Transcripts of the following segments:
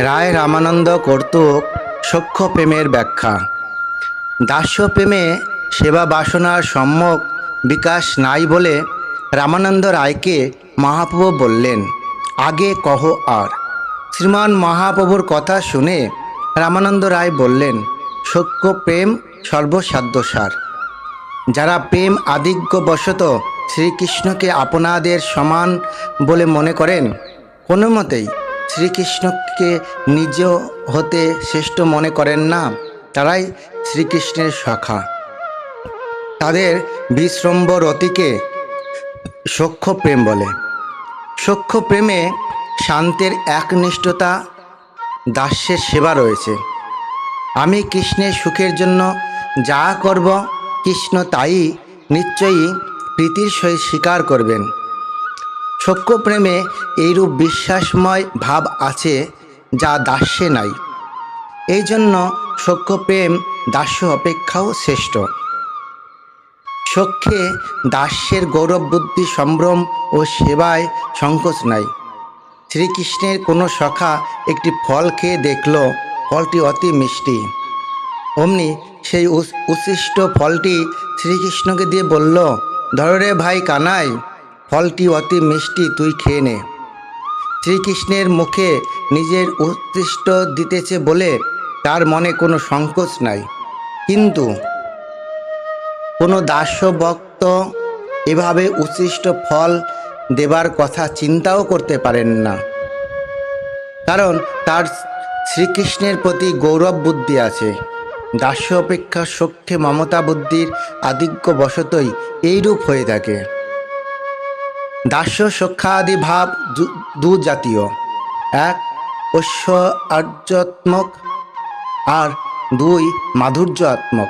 রায় রামানন্দ কর্তৃক সখ্য প্রেমের ব্যাখ্যা। দাস্য প্রেমে সেবা বাসনার সম্যক বিকাশ নাই বলে রামানন্দ রায়কে মহাপ্রভু বললেন, আগে কহ আর। শ্রীমান মহাপ্রভুর কথা শুনে রামানন্দ রায় বললেন, সখ্য প্রেম সর্বসাধ্যসার। যারা প্রেম আধিক্যবশত শ্রীকৃষ্ণকে আপনাদের সমান বলে মনে করেন, কোনো মতেই শ্রীকৃষ্ণকে নিজ হতে শ্রেষ্ঠ মনে করেন না, তারাই শ্রীকৃষ্ণের সখা। তাদের বিশ্রম্ভ রতিকে সখ্য প্রেম বলে। সখ্য প্রেমে শান্তের একনিষ্ঠতা, দাস্যের সেবা রয়েছে। আমি কৃষ্ণের সুখের জন্য যা করব, কৃষ্ণ তাই নিশ্চয়ই প্রীতির সহিত স্বীকার করবেন। সখ্য প্রেমে এইরূপ বিশ্বাসময় ভাব আছে যা দাস্যে নাই। এই জন্য সখ্য প্রেম দাস্য অপেক্ষাও শ্রেষ্ঠ। সখ্যে দাস্যের গৌরব বুদ্ধি সম্ভ্রম ও সেবায় সংকোচ নাই। শ্রীকৃষ্ণের কোনো সখা একটি ফল খেয়ে দেখল ফলটি অতি মিষ্টি। অমনি সেই উচ্ছিষ্ট ফলটি শ্রীকৃষ্ণকে দিয়ে বলল, ধর রে ভাই কানাই, ফলটি অতি মিষ্টি, তুই খেয়ে নে। শ্রীকৃষ্ণের মুখে নিজের উচ্ছিষ্ট দিতেছে বলে তার মনে কোনো সংকোচ নাই। কিন্তু কোনো দাস্যভক্ত এভাবে উচ্ছিষ্ট ফল দেবার কথা চিন্তাও করতে পারেন না, কারণ তার শ্রীকৃষ্ণের প্রতি গৌরব বুদ্ধি আছে। দাস্য অপেক্ষা সখ্যে মমতা বুদ্ধির আধিক্যবশতই এইরূপ হয়ে থাকে। দাস্য সখ্যাদি ভাব দু জাতীয়, এক ঐশ্বর্যাত্মক আর দুই মাধুর্যাত্মক।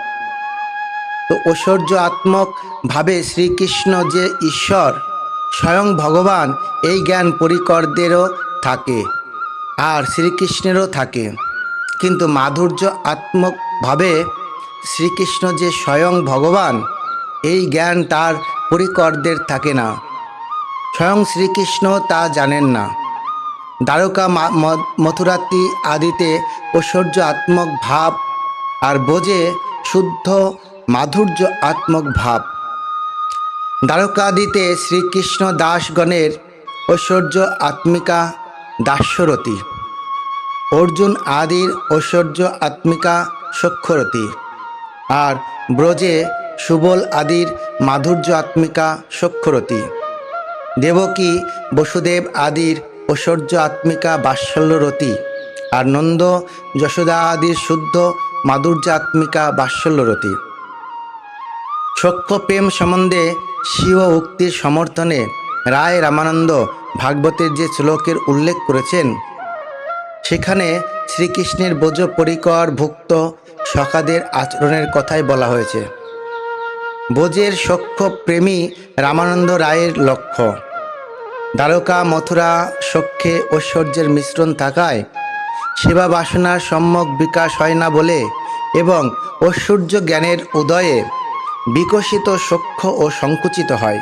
তো ঐশ্বর্যাত্মক ভাবে শ্রীকৃষ্ণ যে ঈশ্বর স্বয়ং ভগবান, এই জ্ঞান পরিকরদেরও থাকে আর শ্রীকৃষ্ণেরও থাকে। কিন্তু মাধুর্য আত্মক ভাবে শ্রীকৃষ্ণ যে স্বয়ং ভগবান, এই জ্ঞান তার পরিকরদের থাকে না। স্বয়ং শ্রীকৃষ্ণ তা জানেন না। দ্বারকা মথুরাতি আদিতে ঐশ্বর্য আত্মক ভাব আর বোঝে শুদ্ধ মাধুর্য আত্মক ভাব। দ্বারকাদিতে শ্রীকৃষ্ণ দাসগণের ঐশ্বর্য আত্মিকা দাস্যরতি, অর্জুন আদির ঐশ্বর্য আত্মিকা সখ্যরতি, আর ব্রজে সুবল আদির মাধুর্য আত্মিকা সখ্যরতি। দেবকী বসুদেব আদির ঐশ্বর্য আত্মিকা বাৎসল্যরতি, আর নন্দ যশোদা আদির শুদ্ধ মাধুর্য আত্মিকা বাৎসল্যরতি। সখ্য প্রেম সম্বন্ধে স্বীয় উক্তির সমর্থনে রায় রামানন্দ ভাগবতের যে শ্লোকের উল্লেখ করেছেন, সেখানে শ্রীকৃষ্ণের বোঝ পরিকর ভুক্ত সখাদের আচরণের কথাই বলা হয়েছে। বোঝের সখ্য প্রেমী রামানন্দ রায়ের লক্ষ্য। দ্বারকা মথুরা সখ্যে ঐশ্বর্যের মিশ্রণ থাকায় সেবা বাসনার সম্যক বিকাশ হয় না বলে এবং ঐশ্বর্য জ্ঞানের উদয়ে বিকশিত সখ্য ও সংকুচিত হয়।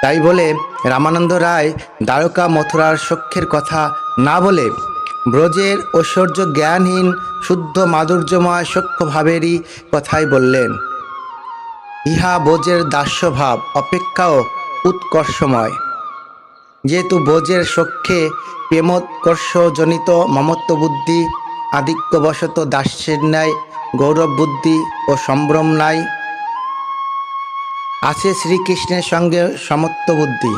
তাই বলে রামানন্দ রায় দ্বারকা মথুরার সখ্যের কথা না বলে ব্রজের ঐশ্বর্য জ্ঞানহীন শুদ্ধ মাধুর্যময় সখ্য ভাবেরই কথাই বললেন। ইহা বোঝের দাস্যভাব অপেক্ষাও উৎকর্ষময়। যেহেতু বোঝের সখ্যে প্রেমোৎকর্ষজনিত মমত্ব বুদ্ধি আধিক্যবশত দাস্যের ন্যায় গৌরব বুদ্ধি ও সম্ভ্রম নাই, আছে শ্রীকৃষ্ণের সঙ্গে সমত্ব বুদ্ধি।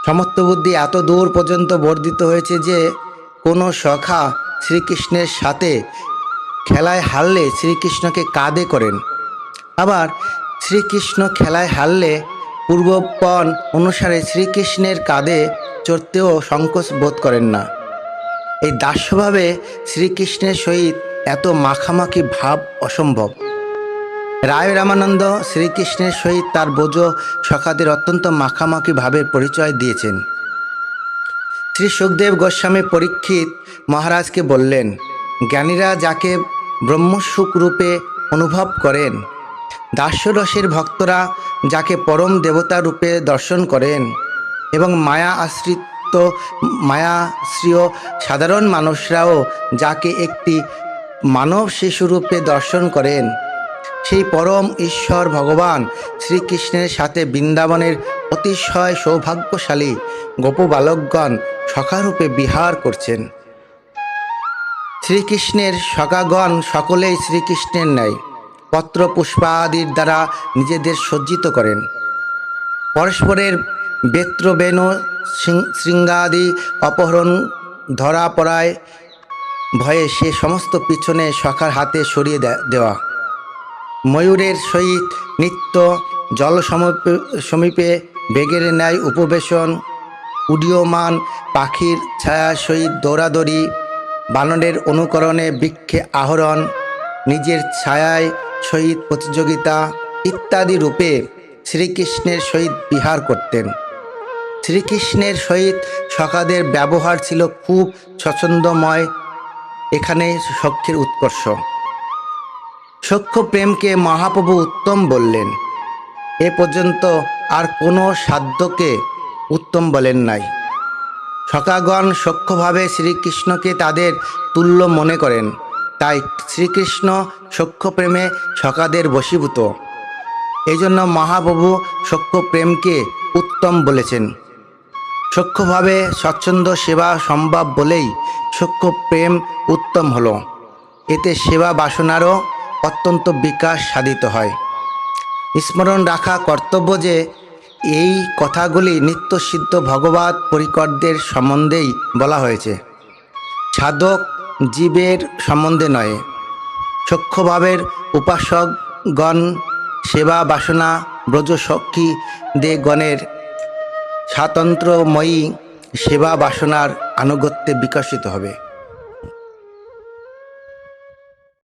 সমত্ব বুদ্ধি এত দূর পর্যন্ত বর্ধিত হয়েছে যে কোনো সখা শ্রীকৃষ্ণের সাথে খেলায় হারলে শ্রীকৃষ্ণকে কাঁধে করেন, আবার শ্রীকৃষ্ণ খেলায় হারলে পূর্বপণ অনুসারে শ্রীকৃষ্ণের কাঁধে চড়তেও সংকোচ বোধ করেন না। এই দাস্যভাবে শ্রীকৃষ্ণের সহিত এত মাখামাখি ভাব অসম্ভব। রায় রামানন্দ শ্রীকৃষ্ণের সহিত তার বোঝ সখাদের অত্যন্ত মাখামাখি ভাবের পরিচয় দিয়েছেন। শ্রী সুখদেব গোস্বামী পরীক্ষিত মহারাজকে বললেন, জ্ঞানীরা যাকে ব্রহ্মসুখ রূপে অনুভব করেন, দাস্যরসের ভক্তরা যাকে পরম দেবতা রূপে দর্শন করেন এবং মায়া আশ্রিত চিত্ত মায়াশ্রীয় সাধারণ মানুষরাও যাকে একটি মানব শিশুরূপে দর্শন করেন, সেই পরম ঈশ্বর ভগবান শ্রীকৃষ্ণের সাথে বৃন্দাবনের অতিশয় সৌভাগ্যশালী গোপবালকগণ সখারূপে বিহার করছেন। শ্রীকৃষ্ণের সখাগণ সকলেই শ্রীকৃষ্ণের ন্যায় পত্র পুষ্পাদির দ্বারা নিজেদের সজ্জিত করেন। পরস্পরের বেত্রবেণু শৃঙ্গাদি অপহরণ ধরা পড়ায় ভয়ে সে সমস্ত পিছনে সখার হাতে সরিয়ে দেওয়া, ময়ূরের সহিত নিত্য জল সমীপে বেগের ন্যায় উপবেশন, উডীয়মান পাখির ছায়া সহিত দৌড়াদৌড়ি, বানরের অনুকরণে বৃক্ষে আহরণ, নিজের ছায়ায় সহিত প্রতিযোগিতা ইত্যাদি রূপে শ্রীকৃষ্ণের সহিত বিহার করতেন। শ্রীকৃষ্ণের সহিত সখাদের ব্যবহার ছিল খুব স্বচ্ছন্দময়। এখানে সখ্যের উৎকর্ষ। সখ্য প্রেমকে মহাপ্রভু উত্তম বললেন। এ পর্যন্ত আর কোনো সাধ্যকে উত্তম বলেন নাই। সখাগণ সখ্যভাবে শ্রীকৃষ্ণকে তাদের তুল্য মনে করেন, তাই শ্রীকৃষ্ণ সখ্য প্রেমে সখাদের বশীভূত। এই জন্য মহাপ্রভু সখ্য প্রেমকে উত্তম বলেছেন। সখ্যভাবে স্বচ্ছন্দ সেবা সম্ভব বলেই সখ্য প্রেম উত্তম হল। এতে সেবা বাসনারও অত্যন্ত বিকাশ সাধিত হয়। স্মরণ রাখা কর্তব্য যে এই কথাগুলি নিত্যসিদ্ধ ভগবৎ পরিকরদের সম্বন্ধেই বলা হয়েছে, সাধক জীবের সম্বন্ধে নয়। সখ্যভাবের উপাসকগণ সেবা বাসনা ব্রজসখী দেগণের স্বাতন্ত্র্যময়ী সেবা বাসনার আনুগত্যে বিকশিত হবে।